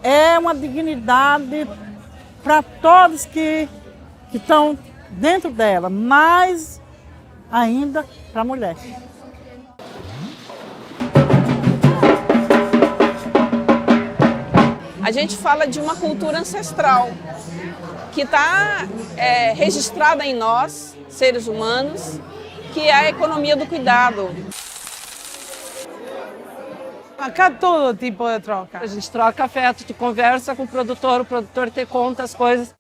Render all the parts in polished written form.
é uma dignidade para todos que estão dentro dela, mais ainda para a mulher. A gente fala de uma cultura ancestral que está registrada em nós, seres humanos, que é a economia do cuidado. Acá todo tipo de troca. A gente troca afeto, tu conversa com o produtor te conta as coisas.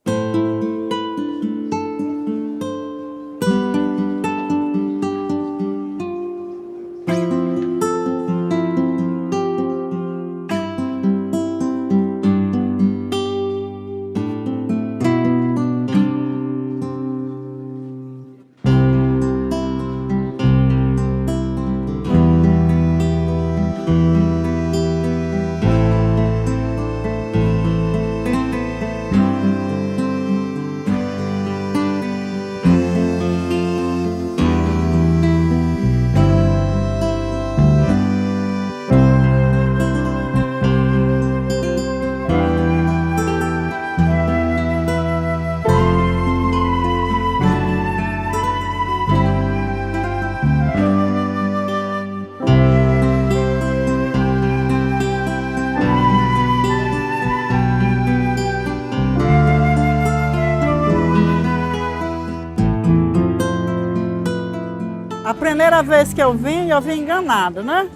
A primeira vez que eu vim enganada, né?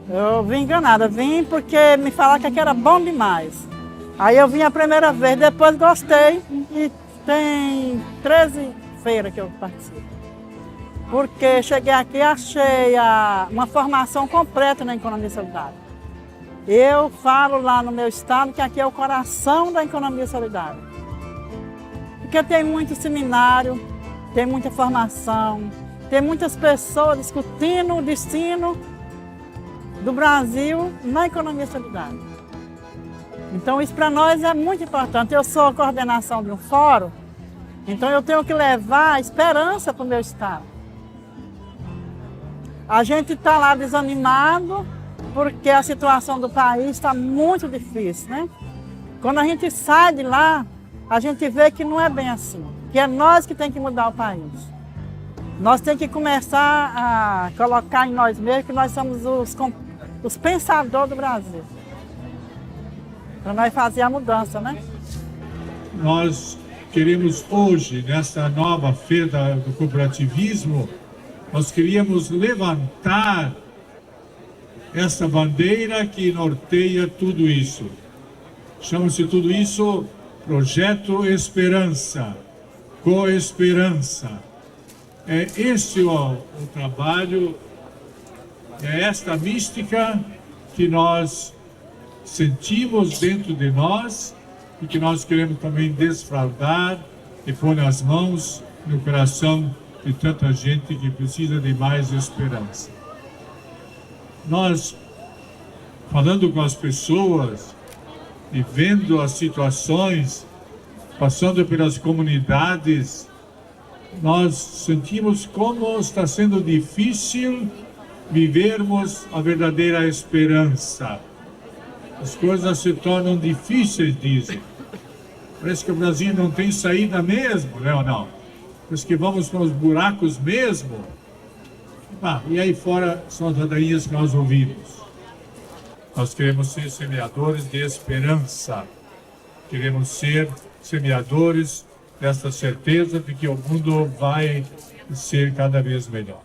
Eu vim enganada, vim porque me falaram que aqui era bom demais. Aí eu vim a primeira vez, depois gostei e tem 13 feiras que eu participo. Porque cheguei aqui e achei uma formação completa na economia solidária. Eu falo lá no meu estado que aqui é o coração da economia solidária. Porque tem muito seminário, tem muita formação, tem muitas pessoas discutindo o destino do Brasil na economia solidária. Então isso para nós é muito importante. Eu sou a coordenação de um fórum, então eu tenho que levar a esperança para o meu estado. A gente está lá desanimado porque a situação do país está muito difícil, né? Quando a gente sai de lá, a gente vê que não é bem assim, que é nós que temos que mudar o país. Nós temos que começar a colocar em nós mesmos que nós somos os pensadores do Brasil. Para nós fazer a mudança, né? Nós queremos hoje, nessa nova feira do cooperativismo, nós queríamos levantar essa bandeira que norteia tudo isso. Chama-se tudo isso Projeto Esperança, Coesperança. É esse o trabalho, é esta mística que nós sentimos dentro de nós e que nós queremos também desfraldar e pôr nas mãos, no coração de tanta gente que precisa de mais esperança. Nós, falando com as pessoas e vendo as situações, passando pelas comunidades, nós sentimos como está sendo difícil vivermos a verdadeira esperança. As coisas se tornam difíceis, dizem. Parece que o Brasil não tem saída mesmo, né ou não? Parece que vamos para os buracos mesmo. E aí fora são as ladainhas que nós ouvimos. Nós queremos ser semeadores de esperança. Queremos ser semeadores dessa certeza de que o mundo vai ser cada vez melhor.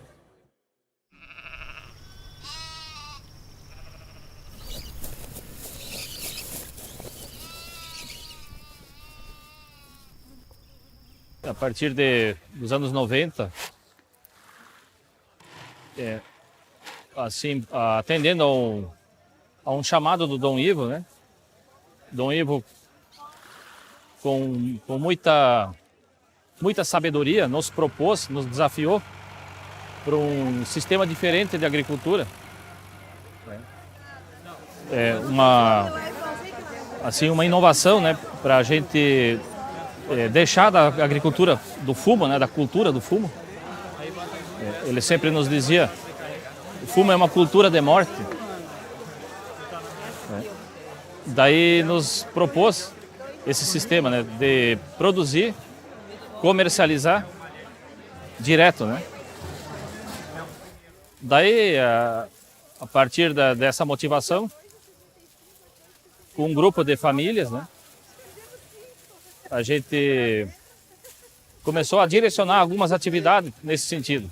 A partir dos anos 90, assim, atendendo a um chamado do Dom Ivo, né? Dom Ivo, com muita sabedoria, nos propôs, nos desafiou para um sistema diferente de agricultura. Uma inovação, né, para a gente deixar da agricultura do fumo, né, da cultura do fumo. Ele sempre nos dizia, o fumo é uma cultura de morte. Daí nos propôs esse sistema, né, de produzir, comercializar direto, né? Daí, a partir dessa motivação, com um grupo de famílias, né, a gente começou a direcionar algumas atividades nesse sentido.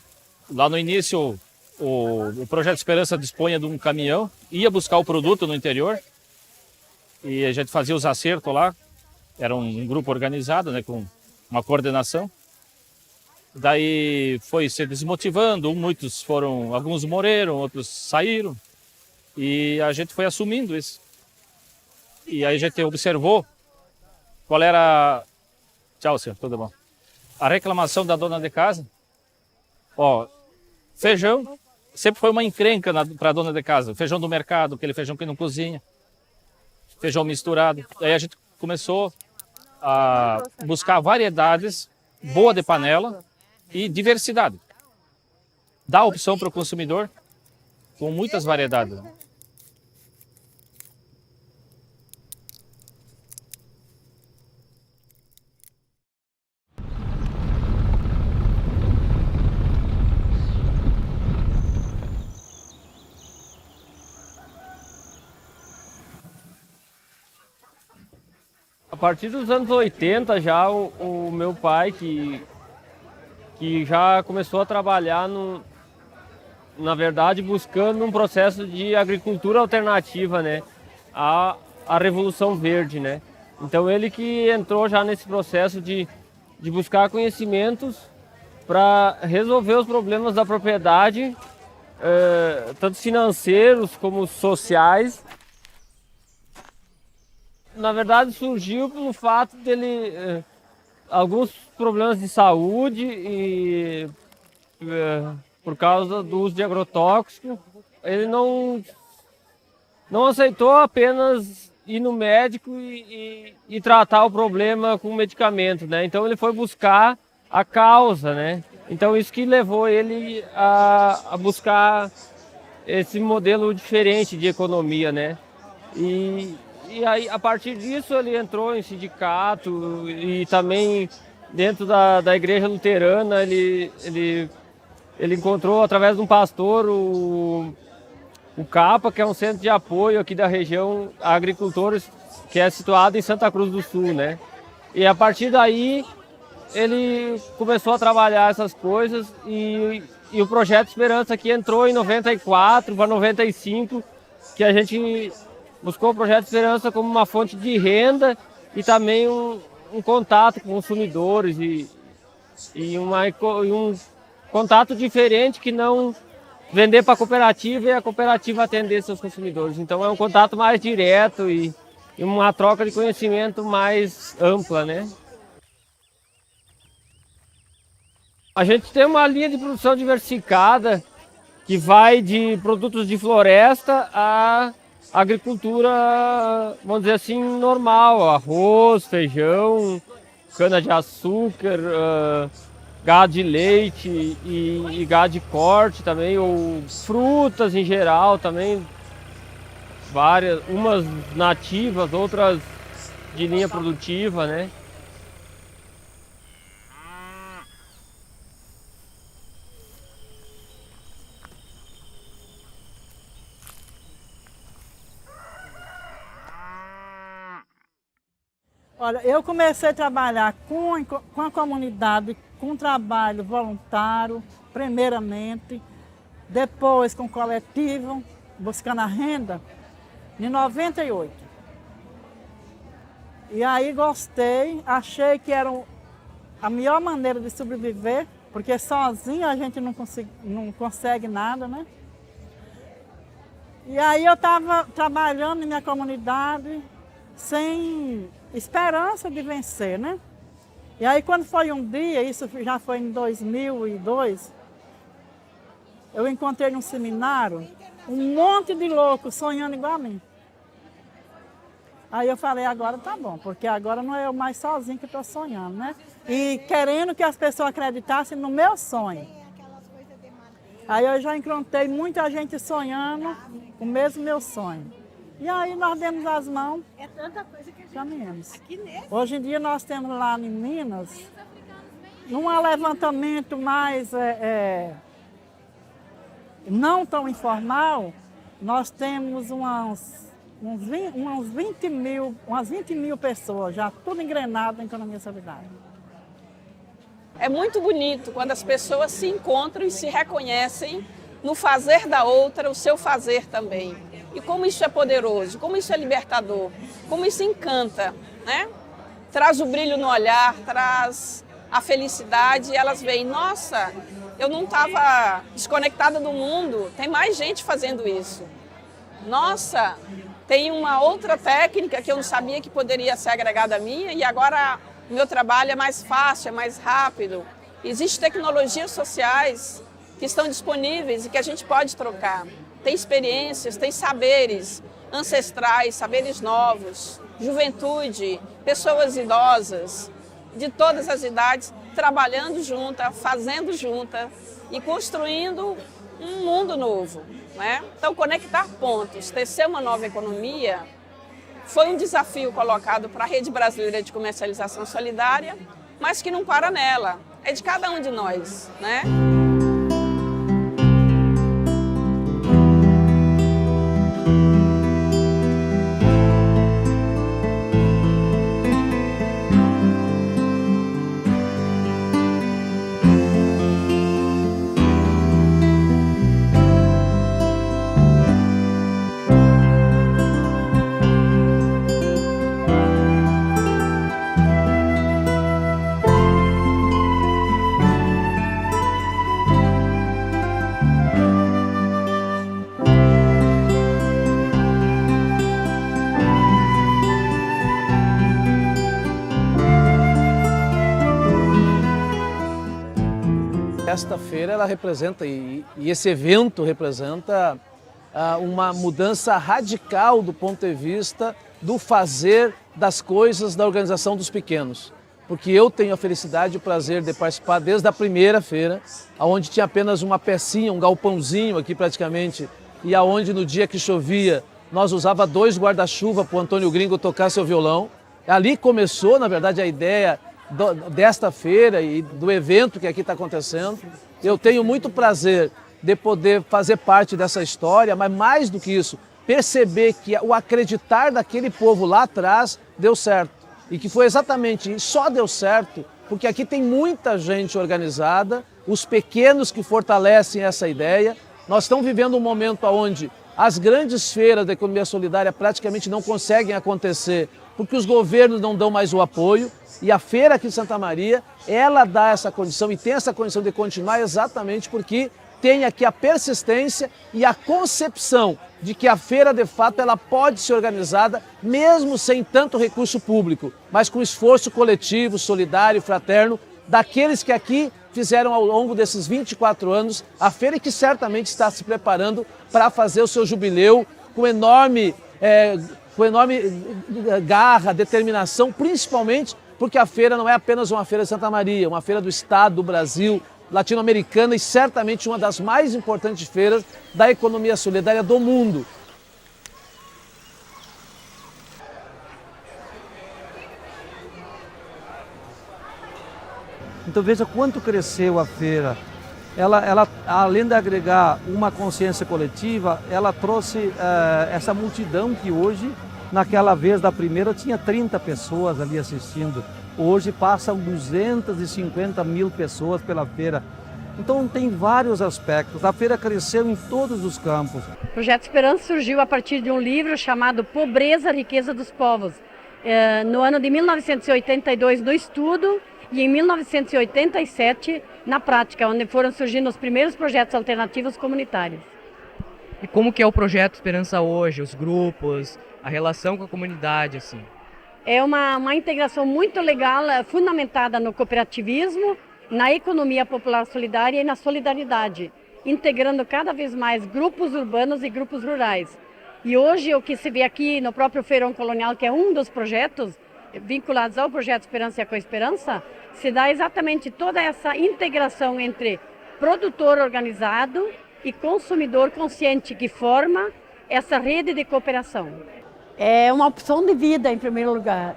Lá no início, o Projeto Esperança dispunha de um caminhão, ia buscar o produto no interior e a gente fazia os acertos lá. Era um grupo organizado, né, com uma coordenação. Daí foi se desmotivando, alguns morreram, outros saíram e a gente foi assumindo isso. E aí a gente observou qual era... Tchau, senhor, tudo bom. A reclamação da dona de casa. Ó, feijão sempre foi uma encrenca para a dona de casa. Feijão do mercado, aquele feijão que não cozinha. Feijão misturado. Aí a gente começou a buscar variedades boas de panela e diversidade. Dá opção para o consumidor com muitas variedades. A partir dos anos 80 já o meu pai, que já começou a trabalhar, na verdade, buscando um processo de agricultura alternativa, né, à Revolução Verde, né. Então ele que entrou já nesse processo de buscar conhecimentos para resolver os problemas da propriedade, tanto financeiros como sociais. Na verdade, surgiu pelo fato dele alguns problemas de saúde e por causa do uso de agrotóxico. Ele não aceitou apenas ir no médico e tratar o problema com medicamento, né? Então ele foi buscar a causa, né? Então isso que levou ele a buscar esse modelo diferente de economia, né? E aí, a partir disso, ele entrou em sindicato e também dentro da igreja luterana, ele encontrou, através de um pastor, o CAPA, que é um centro de apoio aqui da região a agricultores, que é situado em Santa Cruz do Sul, né? E a partir daí, ele começou a trabalhar essas coisas e o Projeto Esperança aqui entrou em 94 para 95, que a gente buscou o Projeto Esperança como uma fonte de renda e também um contato com consumidores e um contato diferente, que não vender para a cooperativa e a cooperativa atender seus consumidores. Então é um contato mais direto e uma troca de conhecimento mais ampla, né? A gente tem uma linha de produção diversificada que vai de produtos de floresta a agricultura, vamos dizer assim, normal, arroz, feijão, cana-de-açúcar, gado de leite e gado de corte também, ou frutas em geral também, várias, umas nativas, outras de linha produtiva, né? Olha, eu comecei a trabalhar com a comunidade, com trabalho voluntário, primeiramente, depois com coletivo, buscando a renda, em 98. E aí gostei, achei que era a melhor maneira de sobreviver, porque sozinho a gente não consegue nada, né? E aí eu estava trabalhando em minha comunidade, sem esperança de vencer, né? E aí quando foi um dia, isso já foi em 2002, eu encontrei num seminário um monte de loucos sonhando igual a mim. Aí eu falei, agora tá bom, porque agora não é eu mais sozinho que estou sonhando, né? E querendo que as pessoas acreditassem no meu sonho. Aí eu já encontrei muita gente sonhando o mesmo meu sonho. E aí nós demos as mãos, caminhamos. Hoje em dia nós temos lá em Minas, num levantamento mais não tão informal, nós temos umas 20 mil pessoas, já tudo engrenado na economia solidária. É muito bonito quando as pessoas se encontram e se reconhecem no fazer da outra, o seu fazer também. E como isso é poderoso, como isso é libertador, como isso encanta, né? Traz o brilho no olhar, traz a felicidade e elas veem, nossa, eu não estava desconectada do mundo, tem mais gente fazendo isso. Nossa, tem uma outra técnica que eu não sabia que poderia ser agregada à minha e agora o meu trabalho é mais fácil, é mais rápido. Existem tecnologias sociais que estão disponíveis e que a gente pode trocar. Tem experiências, tem saberes ancestrais, saberes novos, juventude, pessoas idosas, de todas as idades, trabalhando junta, fazendo junta e construindo um mundo novo, né? Então, conectar pontos, tecer uma nova economia, foi um desafio colocado para a Rede Brasileira de Comercialização Solidária, mas que não para nela, é de cada um de nós, né? Esta feira ela representa, e esse evento representa uma mudança radical do ponto de vista do fazer das coisas da organização dos pequenos. Porque eu tenho a felicidade e o prazer de participar desde a primeira feira, onde tinha apenas uma pecinha, um galpãozinho aqui praticamente, e aonde no dia que chovia nós usava 2 guarda-chuva para o Antônio Gringo tocar seu violão. Ali começou, na verdade, a ideia desta feira e do evento que aqui está acontecendo. Eu tenho muito prazer de poder fazer parte dessa história, mas mais do que isso, perceber que o acreditar daquele povo lá atrás deu certo. E que foi exatamente isso, só deu certo, porque aqui tem muita gente organizada, os pequenos que fortalecem essa ideia. Nós estamos vivendo um momento onde as grandes feiras da economia solidária praticamente não conseguem acontecer, porque os governos não dão mais o apoio. E a feira aqui de Santa Maria, ela dá essa condição e tem essa condição de continuar exatamente porque tem aqui a persistência e a concepção de que a feira, de fato, ela pode ser organizada mesmo sem tanto recurso público, mas com esforço coletivo, solidário, fraterno, daqueles que aqui fizeram ao longo desses 24 anos a feira e que certamente está se preparando para fazer o seu jubileu com enorme garra, determinação, principalmente porque a feira não é apenas uma feira de Santa Maria, uma feira do Estado, do Brasil, latino-americana e certamente uma das mais importantes feiras da economia solidária do mundo. Então veja quanto cresceu a feira. Ela além de agregar uma consciência coletiva, ela trouxe essa multidão que hoje, naquela vez da primeira, tinha 30 pessoas ali assistindo. Hoje passam 250 mil pessoas pela feira. Então tem vários aspectos. A feira cresceu em todos os campos. O Projeto Esperança surgiu a partir de um livro chamado Pobreza, Riqueza dos Povos. No ano de 1982 no estudo e em 1987 na prática, onde foram surgindo os primeiros projetos alternativos comunitários. E como que é o Projeto Esperança hoje, os grupos, a relação com a comunidade, assim? É uma integração muito legal, fundamentada no cooperativismo, na economia popular solidária e na solidariedade, integrando cada vez mais grupos urbanos e grupos rurais. E hoje o que se vê aqui no próprio Feirão Colonial, que é um dos projetos vinculados ao Projeto Esperança e a Coesperança, se dá exatamente toda essa integração entre produtor organizado e consumidor consciente que forma essa rede de cooperação. É uma opção de vida, em primeiro lugar.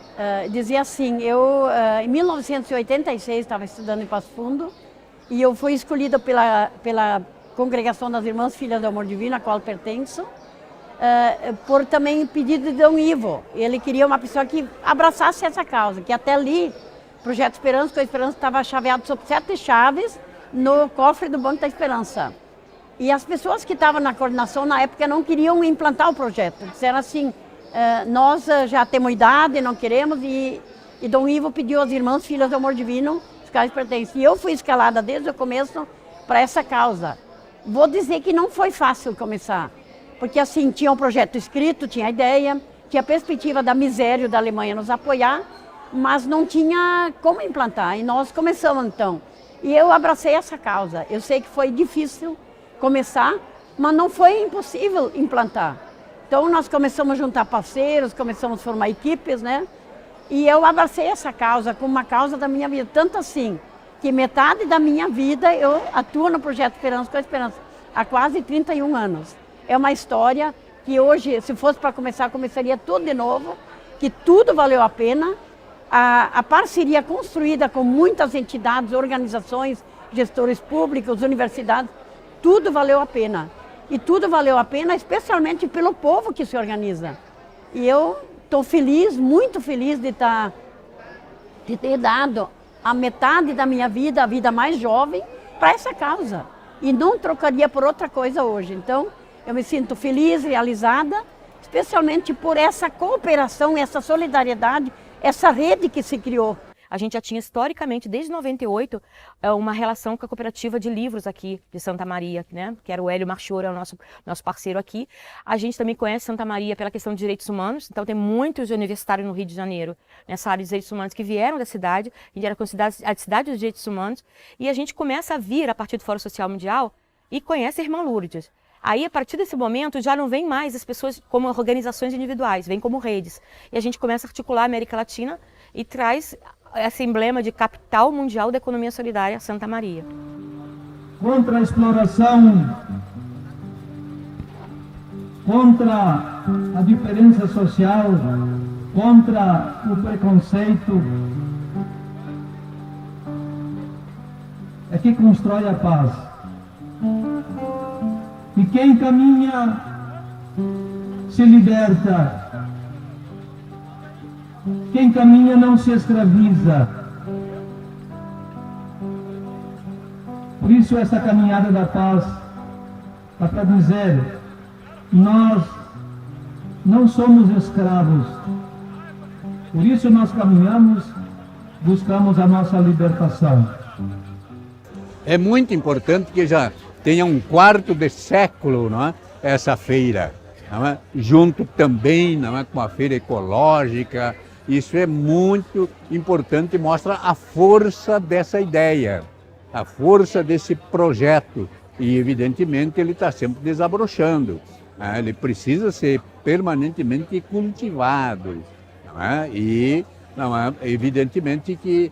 Dizia assim, eu em 1986 estava estudando em Passo Fundo e eu fui escolhida pela Congregação das Irmãs Filhas do Amor Divino, a qual pertenço, por também pedido de Dom Ivo. Ele queria uma pessoa que abraçasse essa causa, que até ali, Projeto Esperança, com a Esperança estava chaveado sob 7 chaves no cofre do Banco da Esperança. E as pessoas que estavam na coordenação na época não queriam implantar o projeto. Disseram assim, nós já temos idade, não queremos, e Dom Ivo pediu às Irmãs Filhas do Amor Divino, os quais pertencem. E eu fui escalada desde o começo para essa causa. Vou dizer que não foi fácil começar, porque assim, tinha um projeto escrito, tinha a ideia, tinha a perspectiva da miséria da Alemanha nos apoiar, mas não tinha como implantar, e nós começamos então. E eu abracei essa causa. Eu sei que foi difícil começar, mas não foi impossível implantar. Então nós começamos a juntar parceiros, começamos a formar equipes, né? E eu abracei essa causa como uma causa da minha vida, tanto assim, que metade da minha vida eu atuo no Projeto Esperança com a Esperança, há quase 31 anos. É uma história que hoje, se fosse para começar, começaria tudo de novo, que tudo valeu a pena. A parceria construída com muitas entidades, organizações, gestores públicos, universidades, tudo valeu a pena. E tudo valeu a pena, especialmente pelo povo que se organiza. E eu estou feliz, muito feliz de ter dado a metade da minha vida, a vida mais jovem, para essa causa. E não trocaria por outra coisa hoje. Então, eu me sinto feliz, realizada, especialmente por essa cooperação, essa solidariedade, essa rede que se criou. A gente já tinha historicamente, desde 98, uma relação com a cooperativa de livros aqui de Santa Maria, né? Que era o Hélio Marchior, é o nosso parceiro aqui. A gente também conhece Santa Maria pela questão de direitos humanos, então tem muitos universitários no Rio de Janeiro, nessa área de direitos humanos, que vieram da cidade, a gente era considerada a cidade dos direitos humanos, e a gente começa a vir, a partir do Fórum Social Mundial, e conhece a Irmã Lourdes. Aí, a partir desse momento, já não vem mais as pessoas como organizações individuais, vem como redes. E a gente começa a articular a América Latina e traz esse emblema de capital mundial da economia solidária, Santa Maria. Contra a exploração, contra a diferença social, contra o preconceito, é que constrói a paz. E quem caminha se liberta. Quem caminha não se escraviza. Por isso essa caminhada da paz é para dizer, nós não somos escravos. Por isso nós caminhamos, buscamos a nossa libertação. É muito importante que já tenha um quarto de século, não é? Essa feira, não é? Junto também, não é? Com a feira ecológica. Isso é muito importante e mostra a força dessa ideia, a força desse projeto. E, evidentemente, ele está sempre desabrochando. Né? Ele precisa ser permanentemente cultivado. Não é? E, não é? Evidentemente, que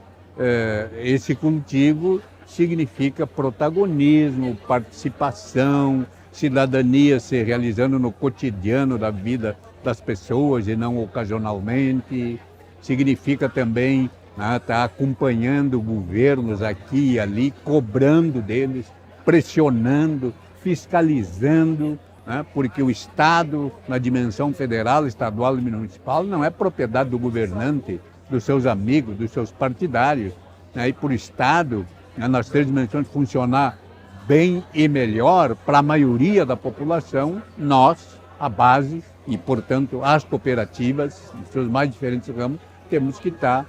esse cultivo significa protagonismo, participação, cidadania se realizando no cotidiano da vida das pessoas e não ocasionalmente. Significa também estar acompanhando governos aqui e ali, cobrando deles, pressionando, fiscalizando, né? Porque o Estado, na dimensão federal, estadual e municipal, não é propriedade do governante, dos seus amigos, dos seus partidários. Né? E por Estado, nas três dimensões, funcionar bem e melhor para a maioria da população, nós, a base, e portanto as cooperativas, nos seus mais diferentes ramos, temos que estar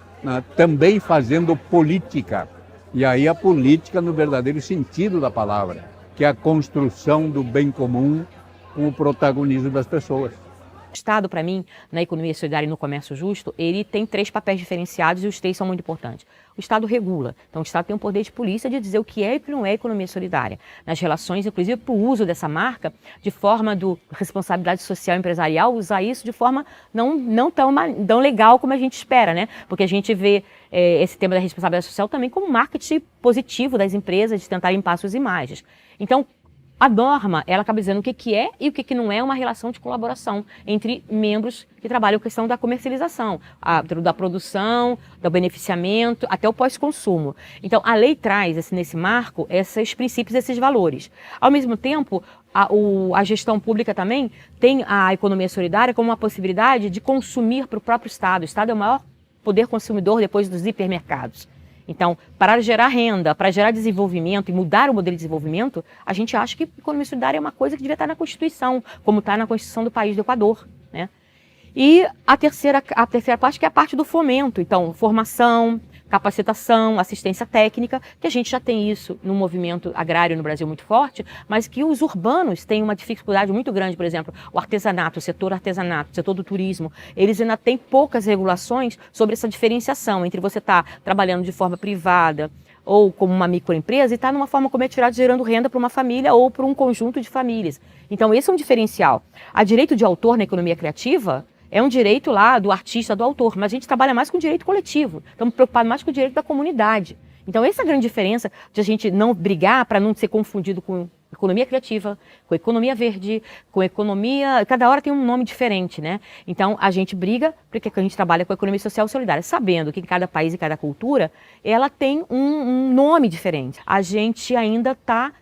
também fazendo política. E aí a política no verdadeiro sentido da palavra, que é a construção do bem comum com o protagonismo das pessoas. O Estado, para mim, na economia solidária e no comércio justo, ele tem 3 papéis diferenciados e os 3 são muito importantes. O Estado regula, então o Estado tem um poder de polícia de dizer o que é e o que não é economia solidária. Nas relações, inclusive, para o uso dessa marca, de forma de responsabilidade social empresarial, usar isso de forma não tão legal como a gente espera, né? Porque a gente vê esse tema da responsabilidade social também como marketing positivo das empresas de tentar limpar suas imagens. Então, a norma, ela acaba dizendo o que é e o que não é uma relação de colaboração entre membros que trabalham a questão da comercialização, da produção, do beneficiamento, até o pós-consumo. Então, a lei traz, nesse marco, esses princípios, esses valores. Ao mesmo tempo, a gestão pública também tem a economia solidária como uma possibilidade de consumir para o próprio Estado. O Estado é o maior poder consumidor depois dos hipermercados. Então, para gerar renda, para gerar desenvolvimento e mudar o modelo de desenvolvimento, a gente acha que economia solidária é uma coisa que devia estar na Constituição, como está na Constituição do país do Equador, né? E a terceira parte, que é a parte do fomento. Então, formação, capacitação, assistência técnica, que a gente já tem isso no movimento agrário no Brasil muito forte, mas que os urbanos têm uma dificuldade muito grande, por exemplo, o artesanato, o setor artesanato, o setor do turismo, eles ainda têm poucas regulações sobre essa diferenciação entre você estar trabalhando de forma privada ou como uma microempresa e estar numa forma comercial gerando renda para uma família ou para um conjunto de famílias. Então, esse é um diferencial. A direito de autor na economia criativa é um direito lá do artista, do autor, mas a gente trabalha mais com o direito coletivo, estamos preocupados mais com o direito da comunidade. Então essa é a grande diferença de a gente não brigar para não ser confundido com economia criativa, com economia verde, com economia... Cada hora tem um nome diferente, né? Então a gente briga porque a gente trabalha com a economia social solidária, sabendo que cada país e cada cultura, ela tem um nome diferente. A gente ainda está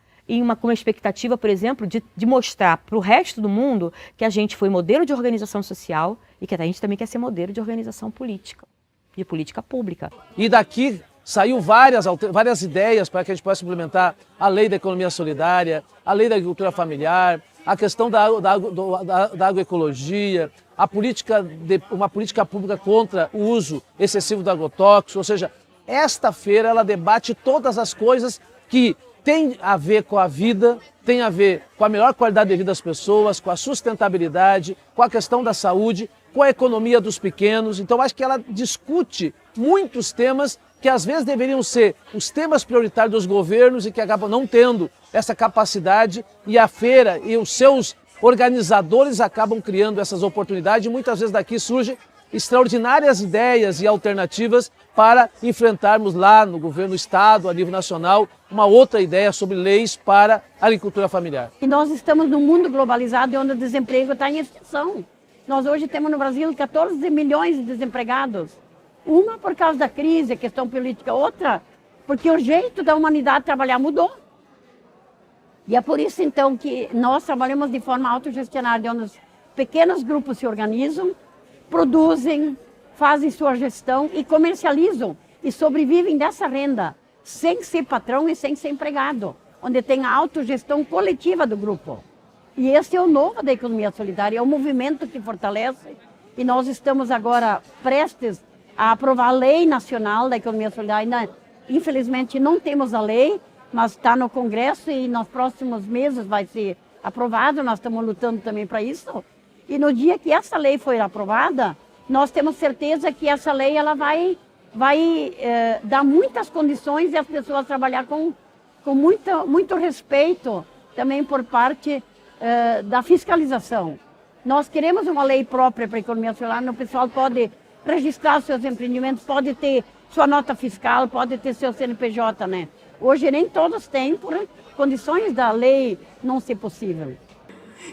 com uma expectativa, por exemplo, de mostrar para o resto do mundo que a gente foi modelo de organização social e que a gente também quer ser modelo de organização política, de política pública. E daqui saiu várias ideias para que a gente possa implementar a lei da economia solidária, a lei da agricultura familiar, a questão da agroecologia, uma política pública contra o uso excessivo do agrotóxico. Ou seja, esta feira ela debate todas as coisas que tem a ver com a vida, tem a ver com a melhor qualidade de vida das pessoas, com a sustentabilidade, com a questão da saúde, com a economia dos pequenos. Então acho que ela discute muitos temas que às vezes deveriam ser os temas prioritários dos governos e que acabam não tendo essa capacidade, e a feira e os seus organizadores acabam criando essas oportunidades, e muitas vezes daqui surgem extraordinárias ideias e alternativas para enfrentarmos lá no governo do Estado, a nível nacional, uma outra ideia sobre leis para a agricultura familiar. E nós estamos num mundo globalizado onde o desemprego está em extinção. Nós hoje temos no Brasil 14 milhões de desempregados. Uma por causa da crise, a questão política, outra porque o jeito da humanidade trabalhar mudou. E é por isso então que nós trabalhamos de forma autogestionária, onde os pequenos grupos se organizam, produzem, fazem sua gestão e comercializam e sobrevivem dessa renda, sem ser patrão e sem ser empregado, onde tem a autogestão coletiva do grupo. E esse é o novo da economia solidária, é o movimento que fortalece, e nós estamos agora prestes a aprovar a lei nacional da economia solidária. Ainda, infelizmente não temos a lei, mas está no Congresso e nos próximos meses vai ser aprovado, nós estamos lutando também para isso. E no dia que essa lei for aprovada, nós temos certeza que essa lei ela vai dar muitas condições e as pessoas trabalhar com muito respeito também por parte da fiscalização. Nós queremos uma lei própria para a economia solidária, onde o pessoal pode registrar seus empreendimentos, pode ter sua nota fiscal, pode ter seu CNPJ, né? Hoje nem todos têm, por condições da lei não ser possível.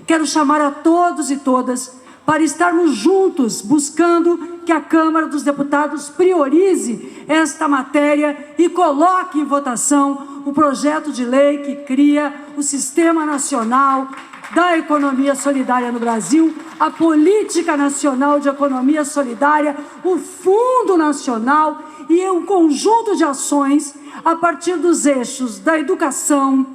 Quero chamar a todos e todas para estarmos juntos buscando que a Câmara dos Deputados priorize esta matéria e coloque em votação o projeto de lei que cria o Sistema Nacional da Economia Solidária no Brasil, a Política Nacional de Economia Solidária, o Fundo Nacional e um conjunto de ações a partir dos eixos da educação,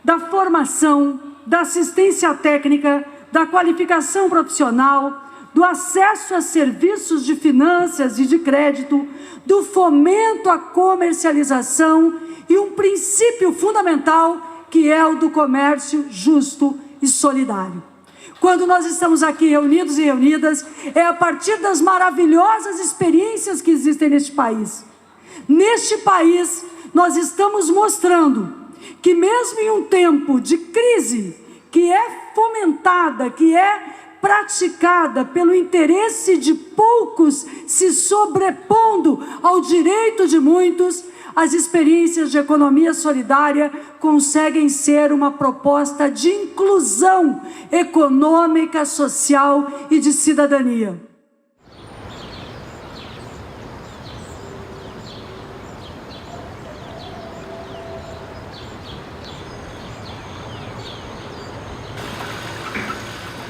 da formação, da assistência técnica, da qualificação profissional, do acesso a serviços de finanças e de crédito, do fomento à comercialização e um princípio fundamental que é o do comércio justo e solidário. Quando nós estamos aqui reunidos e reunidas, é a partir das maravilhosas experiências que existem neste país. Neste país, nós estamos mostrando que mesmo em um tempo de crise, que é fomentada, que é praticada pelo interesse de poucos se sobrepondo ao direito de muitos, as experiências de economia solidária conseguem ser uma proposta de inclusão econômica, social e de cidadania.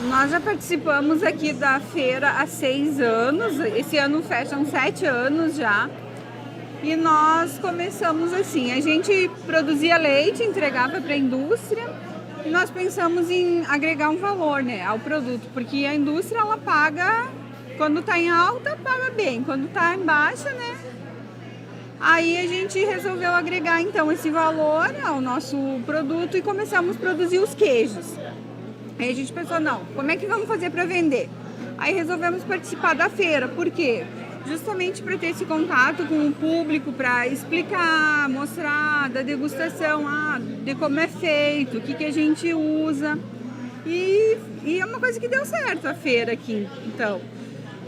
Nós já participamos aqui da feira há 6 anos, esse ano fecham 7 anos já. E nós começamos assim, a gente produzia leite, entregava para a indústria e nós pensamos em agregar um valor, né, ao produto, porque a indústria ela paga, quando está em alta, paga bem, quando está em baixa, né. Aí a gente resolveu agregar então esse valor ao nosso produto e começamos a produzir os queijos. Aí a gente pensou, não, como é que vamos fazer para vender? Aí resolvemos participar da feira, por quê? Justamente para ter esse contato com o público, para explicar, mostrar da degustação, de como é feito, o que a gente usa. E é uma coisa que deu certo a feira aqui, então.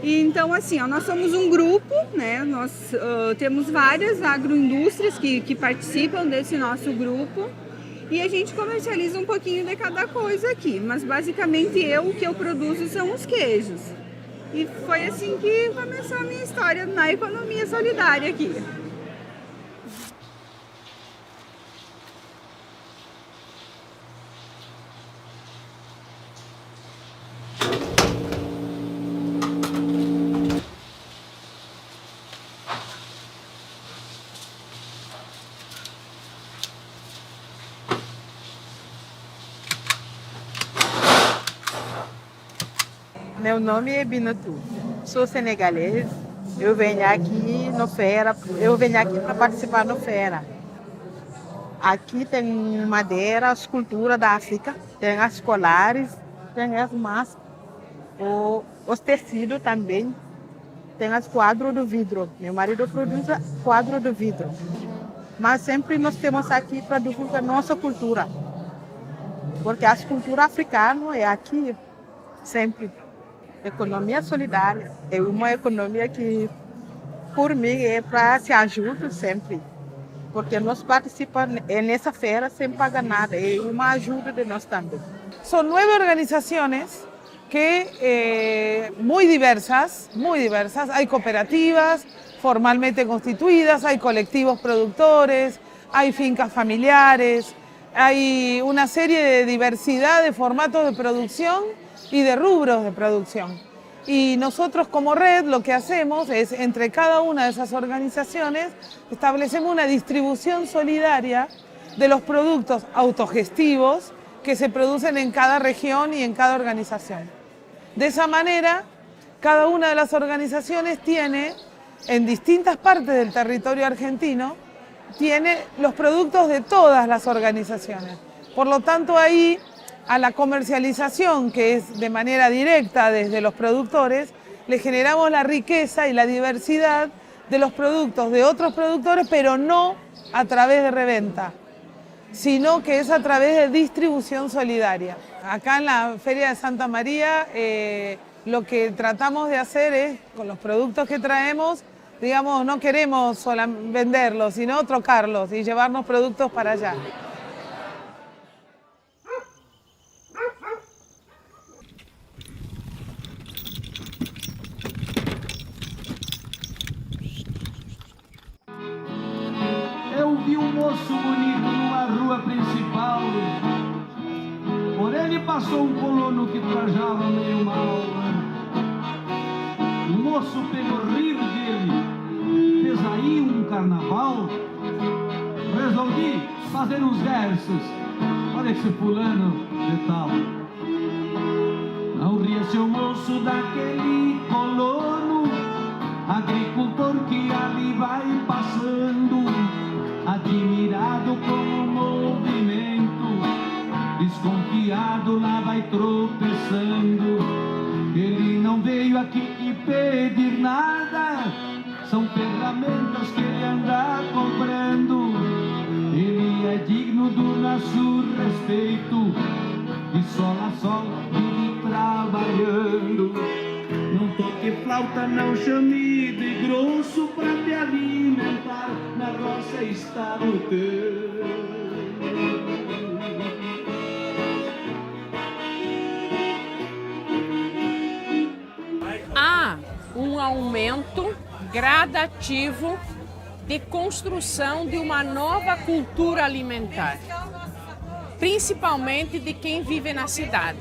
Então, assim, nós somos um grupo, né? Nós temos várias agroindústrias que participam desse nosso grupo. E a gente comercializa um pouquinho de cada coisa aqui, mas basicamente o que eu produzo são os queijos. E foi assim que começou a minha história na economia solidária aqui. Meu nome é Binatu, sou senegalês. Eu venho aqui no feira, para participar no feira. Aqui tem madeira, as culturas da África, tem as colares, tem as máscaras, os tecidos também, tem as quadros do vidro. Meu marido produz quadro do vidro. Mas sempre nós temos aqui para divulgar nossa cultura, porque a cultura africana é aqui sempre. Economia solidária é uma economia que, por mim, é para se ajudar sempre. Porque nós participamos nessa feira sem pagar nada, é uma ajuda de nós também. Son 9 organizaciones que muy diversas, hay cooperativas formalmente constituidas, hay colectivos productores, hay fincas familiares, hay una serie de diversidad de formatos de producción y de rubros de producción. Y nosotros como red lo que hacemos es, entre cada una de esas organizaciones, establecemos una distribución solidaria de los productos autogestivos que se producen en cada región y en cada organización. De esa manera, cada una de las organizaciones tiene, en distintas partes del territorio argentino, tiene los productos de todas las organizaciones. Por lo tanto, ahí, a la comercialización, que es de manera directa desde los productores, le generamos la riqueza y la diversidad de los productos de otros productores, pero no a través de reventa, sino que es a través de distribución solidaria. Acá en la Feria de Santa María lo que tratamos de hacer es, con los productos que traemos, digamos, no queremos solamente venderlos, sino trocarlos y llevarnos productos para allá. Eu vi moço bonito numa rua principal. Por ele passou colono que trajava meio mal. O moço pegou rir dele, fez aí carnaval. Resolvi fazer uns versos. Olha esse fulano de tal. Não ria seu moço daquele colono, agricultor que ali vai passando, admirado com o movimento, desconfiado lá vai tropeçando. Ele não veio aqui pedir nada, são ferramentas que ele anda comprando. Ele é digno do nosso respeito, de sol a sol, vive trabalhando. Não tô que flauta não chame de grosso pra te alimentar, na roça está o teu. Há um aumento gradativo de construção de uma nova cultura alimentar, principalmente de quem vive na cidade.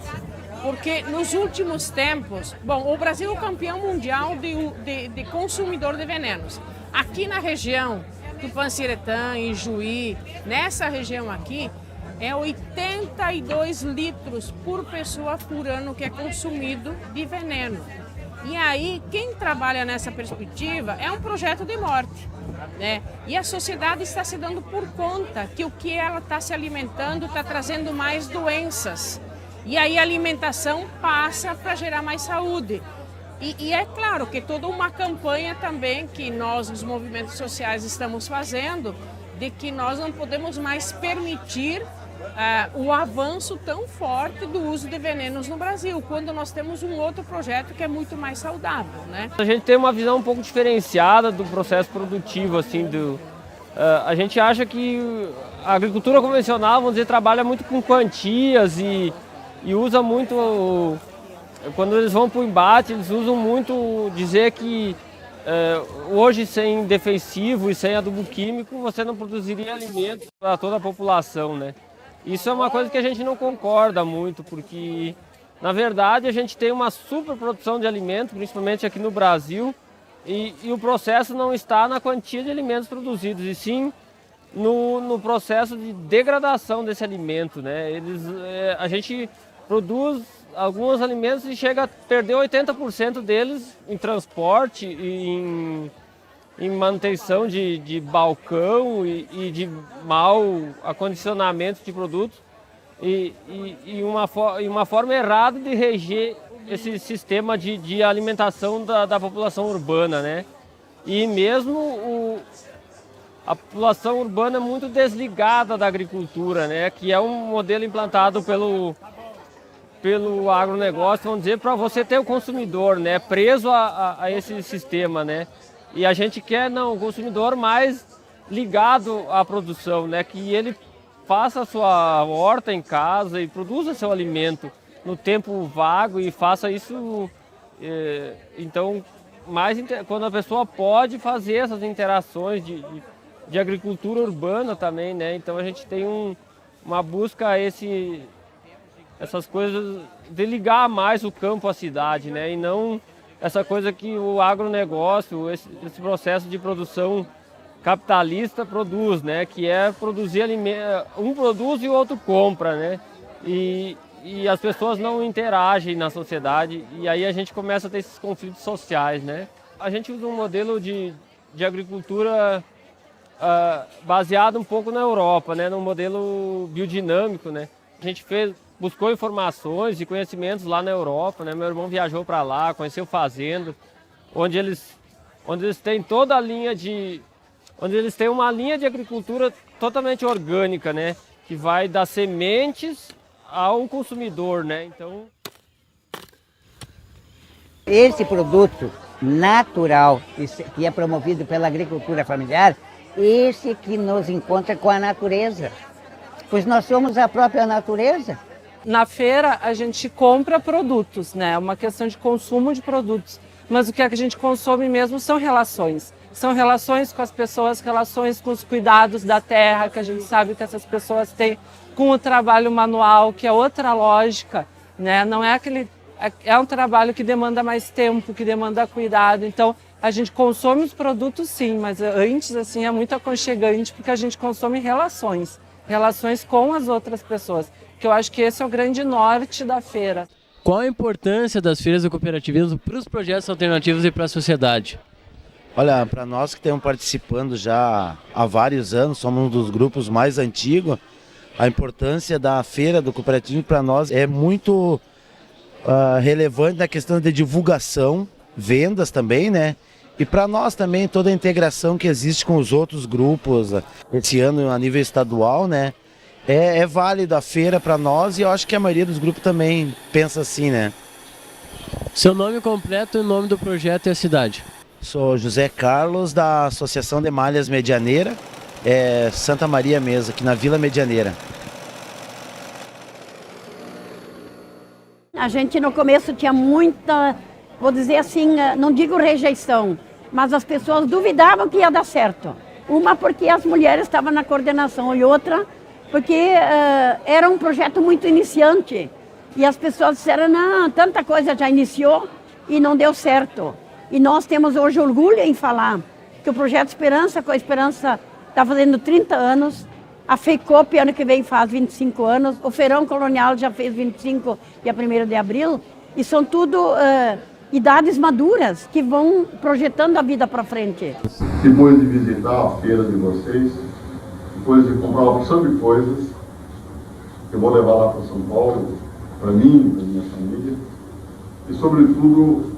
Porque nos últimos tempos, bom, o Brasil é o campeão mundial de consumidor de venenos. Aqui na região do Panciretã, em Juí, nessa região aqui, é 82 litros por pessoa por ano que é consumido de veneno. E aí, quem trabalha nessa perspectiva é um projeto de morte, né? E a sociedade está se dando por conta que o que ela está se alimentando está trazendo mais doenças. E aí a alimentação passa para gerar mais saúde. E é claro que toda uma campanha também que nós, os movimentos sociais, estamos fazendo, de que nós não podemos mais permitir o avanço tão forte do uso de venenos no Brasil, quando nós temos um outro projeto que é muito mais saudável, né? A gente tem uma visão um pouco diferenciada do processo produtivo, assim, a gente acha que a agricultura convencional, vamos dizer, trabalha muito com quantias e usa muito, quando eles vão para o embate, eles usam muito dizer que hoje sem defensivo e sem adubo químico você não produziria alimento para toda a população, né? Isso é uma coisa que a gente não concorda muito, porque na verdade a gente tem uma superprodução de alimento, principalmente aqui no Brasil, e o processo não está na quantia de alimentos produzidos, e sim no processo de degradação desse alimento, né? A gente produz alguns alimentos e chega a perder 80% deles em transporte e em manutenção de balcão e de mau acondicionamento de produtos e uma forma errada de reger esse sistema de alimentação da população urbana, né? E mesmo a população urbana é muito desligada da agricultura, né? Que é um modelo implantado pelo agronegócio, vamos dizer, para você ter o consumidor, né? Preso a esse sistema, né? E a gente quer o consumidor mais ligado à produção, né? Que ele faça a sua horta em casa e produza seu alimento no tempo vago e faça isso, então, quando a pessoa pode fazer essas interações de agricultura urbana também, né? Então a gente tem uma busca a essas coisas de ligar mais o campo à cidade, né? E não essa coisa que o agronegócio, esse processo de produção capitalista produz, né? Que é produzir alimento, um produz e o outro compra, né? E as pessoas não interagem na sociedade e aí a gente começa a ter esses conflitos sociais, né? A gente usa um modelo de agricultura baseado um pouco na Europa, né? Num modelo biodinâmico, né? A gente buscou informações e conhecimentos lá na Europa, né? Meu irmão viajou para lá, conheceu fazenda, onde eles têm toda a linha onde eles têm uma linha de agricultura totalmente orgânica, né? Que vai das sementes ao consumidor, né? Então, esse produto natural que é promovido pela agricultura familiar, esse que nos encontra com a natureza, pois nós somos a própria natureza. Na feira a gente compra produtos, né? É uma questão de consumo de produtos. Mas o que a gente consome mesmo são relações. São relações com as pessoas, relações com os cuidados da terra, que a gente sabe que essas pessoas têm, com o trabalho manual, que é outra lógica, né? Não é é um trabalho que demanda mais tempo, que demanda cuidado. Então, a gente consome os produtos sim, mas antes assim é muito aconchegante porque a gente consome relações com as outras pessoas. Que eu acho que esse é o grande norte da feira. Qual a importância das feiras do cooperativismo para os projetos alternativos e para a sociedade? Olha, para nós que estamos participando já há vários anos, somos um dos grupos mais antigos, a importância da feira do cooperativismo para nós é muito relevante na questão de divulgação, vendas também, né? E para nós também toda a integração que existe com os outros grupos, esse ano a nível estadual, né? É válido a feira para nós e eu acho que a maioria dos grupos também pensa assim, né? Seu nome completo, o nome do projeto e a cidade. Sou José Carlos, da Associação de Malhas Medianeira, Santa Maria mesmo, aqui na Vila Medianeira. A gente no começo tinha muita, vou dizer assim, não digo rejeição, mas as pessoas duvidavam que ia dar certo. Uma porque as mulheres estavam na coordenação e outra porque era um projeto muito iniciante. E as pessoas disseram, não, tanta coisa já iniciou e não deu certo. E nós temos hoje orgulho em falar que o Projeto Esperança, com a Esperança, está fazendo 30 anos, a FEICOP ano que vem faz 25 anos, o Feirão Colonial já fez 25 dia 1º de abril, e são tudo idades maduras que vão projetando a vida para frente. Depois de visitar a feira de vocês, depois de comprar uma porção de coisas, eu vou levar lá para São Paulo, para mim, para minha família, e sobretudo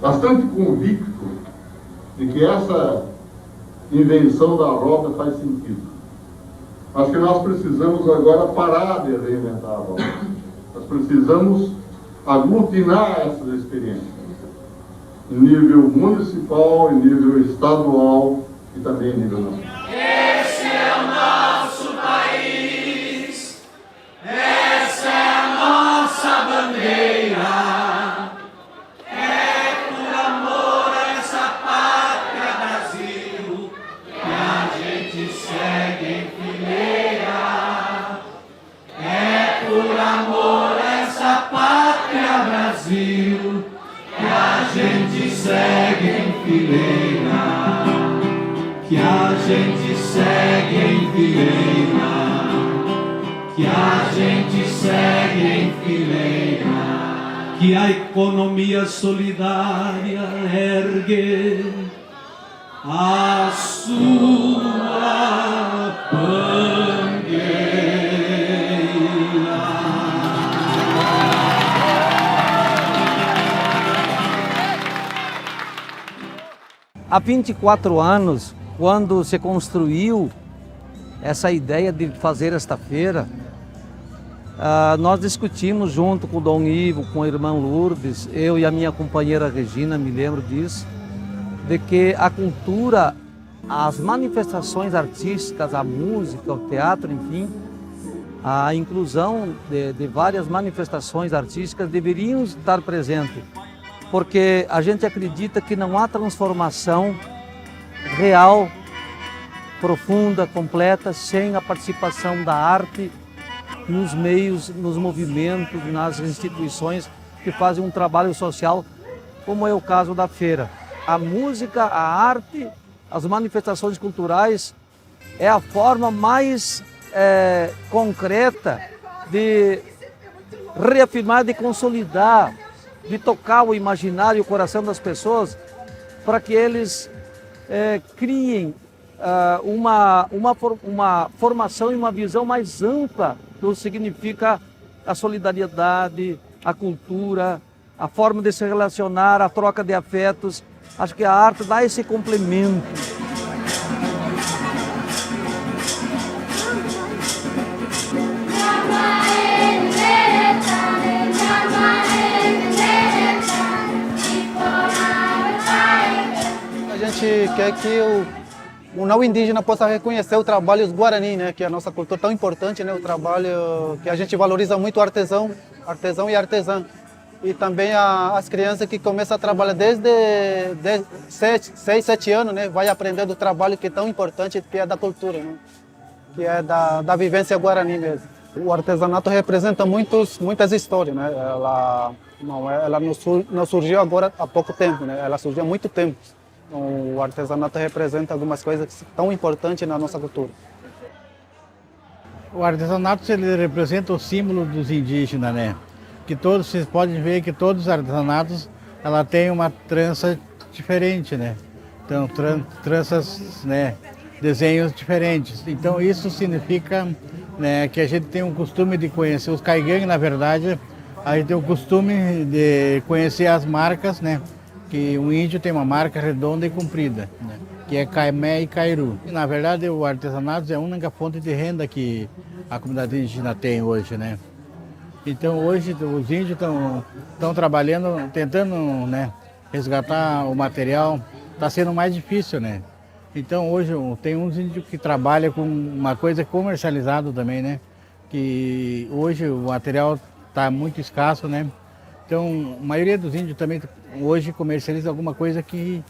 bastante convicto de que essa invenção da roda faz sentido. Mas que nós precisamos agora parar de reinventar a roda. Nós precisamos aglutinar essas experiências em nível municipal, em nível estadual e também em nível nacional. Esse é o nosso país, essa é a nossa bandeira. É por amor a essa pátria Brasil que a gente segue em fileira. É por amor a essa pátria Brasil que a gente segue em fileira. Que a gente segue em fileira, que a gente segue em fileira, que a economia solidária ergue a sua bandeira. Há 24 anos, quando se construiu essa ideia de fazer esta feira, nós discutimos junto com o Dom Ivo, com a irmã Lourdes, eu e a minha companheira Regina, me lembro disso, de que a cultura, as manifestações artísticas, a música, o teatro, enfim, a inclusão de várias manifestações artísticas deveriam estar presentes, porque a gente acredita que não há transformação real, profunda, completa, sem a participação da arte nos meios, nos movimentos, nas instituições que fazem um trabalho social, como é o caso da feira. A música, a arte, as manifestações culturais é a forma mais concreta de reafirmar, de consolidar, de tocar o imaginário e o coração das pessoas para que eles criem uma formação e uma visão mais ampla do que significa a solidariedade, a cultura, a forma de se relacionar, a troca de afetos. Acho que a arte dá esse complemento. A gente quer que o não indígena possa reconhecer o trabalho dos Guarani, né, que é a nossa cultura tão importante, né, o trabalho que a gente valoriza muito, o artesão e artesã. E também as crianças que começam a trabalhar desde 6, 7 anos, né, vai aprender do trabalho que é tão importante, que é da cultura, né, que é da vivência Guarani mesmo. O artesanato representa muitas histórias, né, ela não surgiu agora há pouco tempo, né, ela surgiu há muito tempo. O artesanato representa algumas coisas que são tão importantes na nossa cultura. O artesanato ele representa o símbolo dos indígenas, né? Que todos, vocês podem ver que todos os artesanatos ela tem uma trança diferente, né? Então, tranças, né? Desenhos diferentes. Então, isso significa, né, que a gente tem um costume de conhecer os caigangues, na verdade, a gente tem o costume de conhecer as marcas, né? Que o índio tem uma marca redonda e comprida, né, que é Caimé e Cairu. E, na verdade, o artesanato é a única fonte de renda que a comunidade indígena tem hoje, né? Então hoje os índios estão trabalhando, tentando, né, resgatar o material. Está sendo mais difícil, né? Então hoje tem uns índios que trabalham com uma coisa comercializada também, né? Que hoje o material está muito escasso, né? Então a maioria dos índios também hoje comercializa alguma coisa que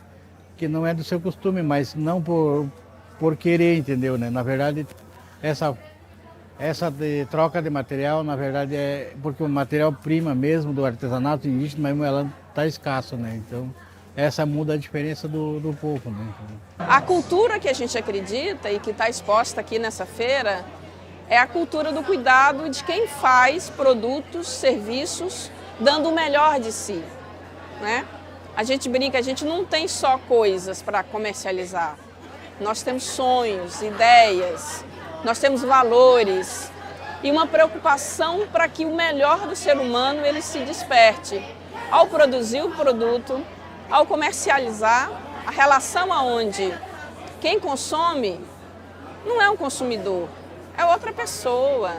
não é do seu costume, mas não por querer, entendeu, né? Na verdade, essa troca de material, na verdade, é porque o material-prima mesmo do artesanato indígena, mesmo ela está escasso, né? Então, essa muda a diferença do povo, né? A cultura que a gente acredita e que está exposta aqui nessa feira é a cultura do cuidado de quem faz produtos, serviços, dando o melhor de si, né? A gente brinca, a gente não tem só coisas para comercializar. Nós temos sonhos, ideias, nós temos valores e uma preocupação para que o melhor do ser humano ele se desperte. Ao produzir o produto, ao comercializar, a relação aonde quem consome não é um consumidor, é outra pessoa.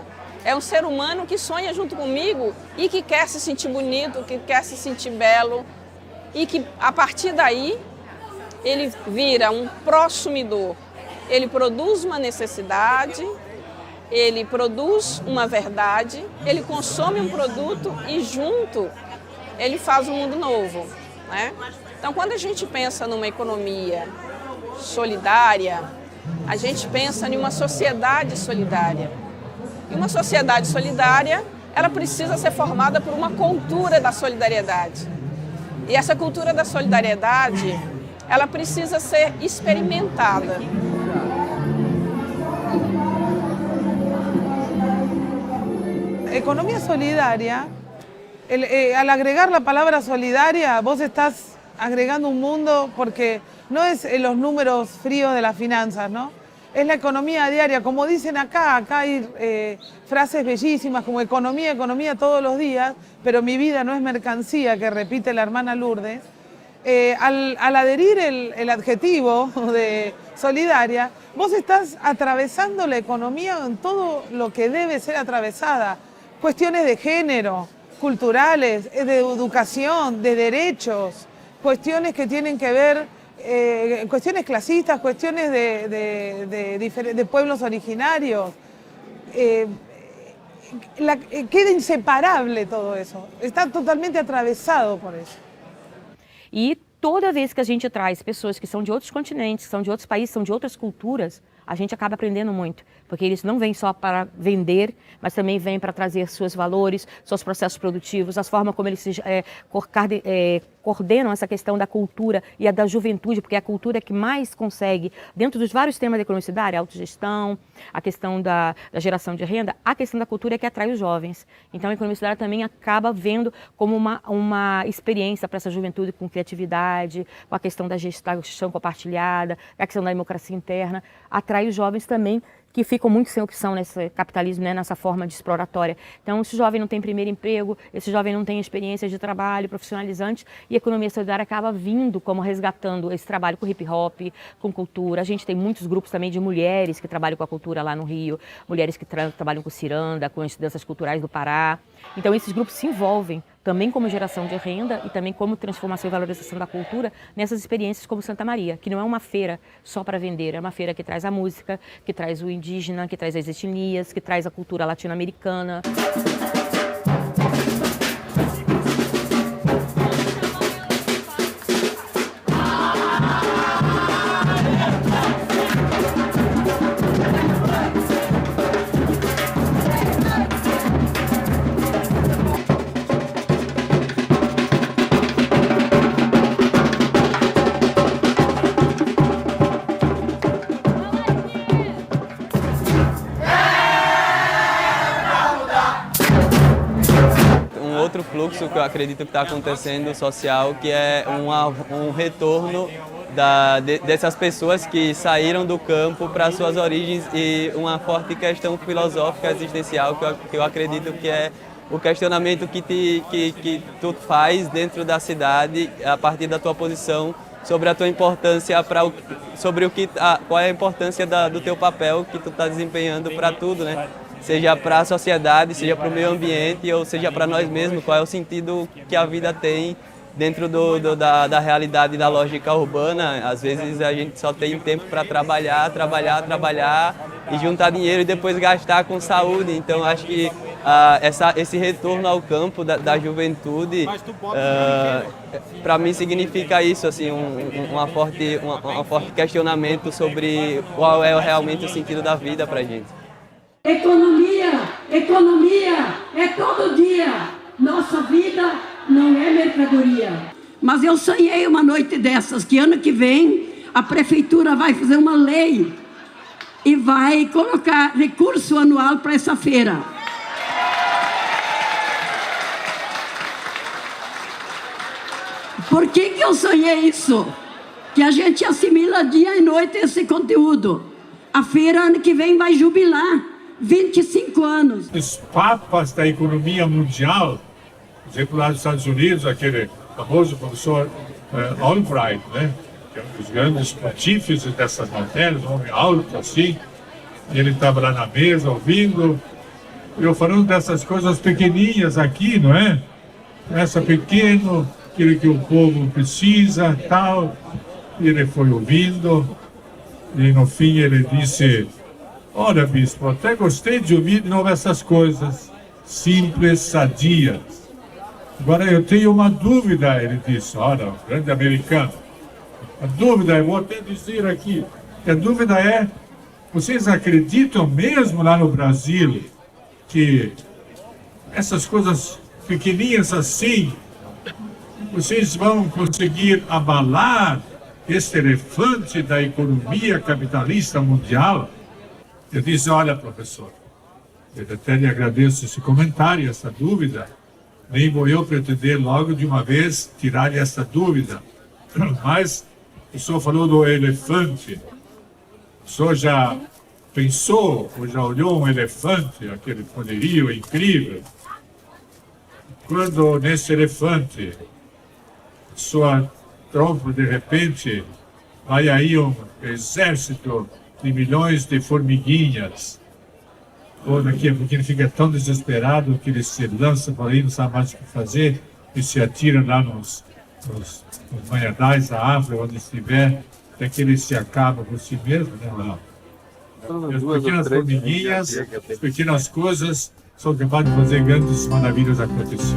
É um ser humano que sonha junto comigo e que quer se sentir bonito, que quer se sentir belo e que a partir daí ele vira um prosumidor. Ele produz uma necessidade, ele produz uma verdade, ele consome um produto e junto ele faz um mundo novo, né? Então, quando a gente pensa numa economia solidária, a gente pensa em uma sociedade solidária. E uma sociedade solidária, ela precisa ser formada por uma cultura da solidariedade. E essa cultura da solidariedade, ela precisa ser experimentada. Economía solidaria, al agregar la palabra solidaria, vos estás agregando un mundo porque no es los números fríos de las finanzas, ¿no? Es la economía diaria, como dicen acá hay frases bellísimas como economía, economía todos los días, pero mi vida no es mercancía, que repite la hermana Lourdes. Al adherir el adjetivo de solidaria, vos estás atravesando la economía en todo lo que debe ser atravesada. Cuestiones de género, culturales, de educación, de derechos, cuestiones que tienen que ver, cuestiones clasistas, cuestiones de pueblos originarios. Queda inseparable todo eso, está totalmente atravesado por eso. E toda vez que a gente traz pessoas que são de outros continentes, que são de outros países, são de outras culturas, a gente acaba aprendendo muito, porque eles não vêm só para vender, mas também vêm para trazer seus valores, seus processos produtivos, as formas como eles se coordenam essa questão da cultura e a da juventude, porque é a cultura que mais consegue, dentro dos vários temas da economia solidária, a autogestão, a questão da geração de renda, a questão da cultura é que atrai os jovens. Então a economia solidária também acaba vendo como uma experiência para essa juventude com criatividade, com a questão da gestão compartilhada, a questão da democracia interna, atrai os jovens também que ficam muito sem opção nesse capitalismo, né, nessa forma de exploratória. Então, esse jovem não tem primeiro emprego, esse jovem não tem experiência de trabalho profissionalizante e a economia solidária acaba vindo como resgatando esse trabalho com hip hop, com cultura. A gente tem muitos grupos também de mulheres que trabalham com a cultura lá no Rio, mulheres que trabalham com ciranda, com as danças culturais do Pará. Então, esses grupos se envolvem também como geração de renda e também como transformação e valorização da cultura nessas experiências como Santa Maria, que não é uma feira só para vender, é uma feira que traz a música, que traz o indígena, que traz as etnias, que traz a cultura latino-americana. Fluxo que eu acredito que está acontecendo social, que é um retorno dessas pessoas que saíram do campo para suas origens e uma forte questão filosófica existencial que eu acredito que é o questionamento que tu faz dentro da cidade a partir da tua posição sobre a tua importância qual é a importância do teu papel que tu está desempenhando para tudo, né? seja para a sociedade, seja para o meio ambiente ou seja para nós mesmos, qual é o sentido que a vida tem dentro da realidade da lógica urbana. Às vezes a gente só tem tempo para trabalhar e juntar dinheiro e depois gastar com saúde. Então acho que esse retorno ao campo da juventude, para mim significa isso, assim, um forte questionamento sobre qual é realmente o sentido da vida para a gente. Economia é todo dia. Nossa vida não é mercadoria. Mas eu sonhei uma noite dessas, que ano que vem a prefeitura vai fazer uma lei e vai colocar recurso anual para essa feira. Por que eu sonhei isso? Que a gente assimila dia e noite esse conteúdo. A feira ano que vem vai jubilar 25 anos. Os papas da economia mundial, por exemplo, lá dos Estados Unidos, aquele famoso professor Albright, né? Que é um dos grandes pontífices dessas matérias, um homem alto assim, e ele estava lá na mesa ouvindo, eu falando dessas coisas pequeninhas aqui, não é? Essa pequeno, aquilo que o povo precisa, tal. E ele foi ouvindo, e no fim ele disse: olha, bispo, até gostei de ouvir de novo essas coisas simples, sadias. Agora eu tenho uma dúvida, ele disse, olha, o grande americano. A dúvida, eu vou até dizer aqui, que a dúvida é, vocês acreditam mesmo lá no Brasil que essas coisas pequenininhas assim, vocês vão conseguir abalar esse elefante da economia capitalista mundial? Eu disse, olha, professor, eu até lhe agradeço esse comentário, essa dúvida, nem vou eu pretender logo de uma vez tirar-lhe essa dúvida, mas o senhor falou do elefante, o senhor já pensou, ou já olhou um elefante, aquele poderio incrível? Quando nesse elefante, sua trompa de repente, vai aí um exército de milhões de formiguinhas, ou daqui a pouquinho ele fica tão desesperado que ele se lança por aí, não sabe mais o que fazer, e se atira lá nos manhadais da África, onde estiver, até que ele se acaba por si mesmo, né? Não. As pequenas formiguinhas, as pequenas coisas são capazes de fazer grandes maravilhas acontecer.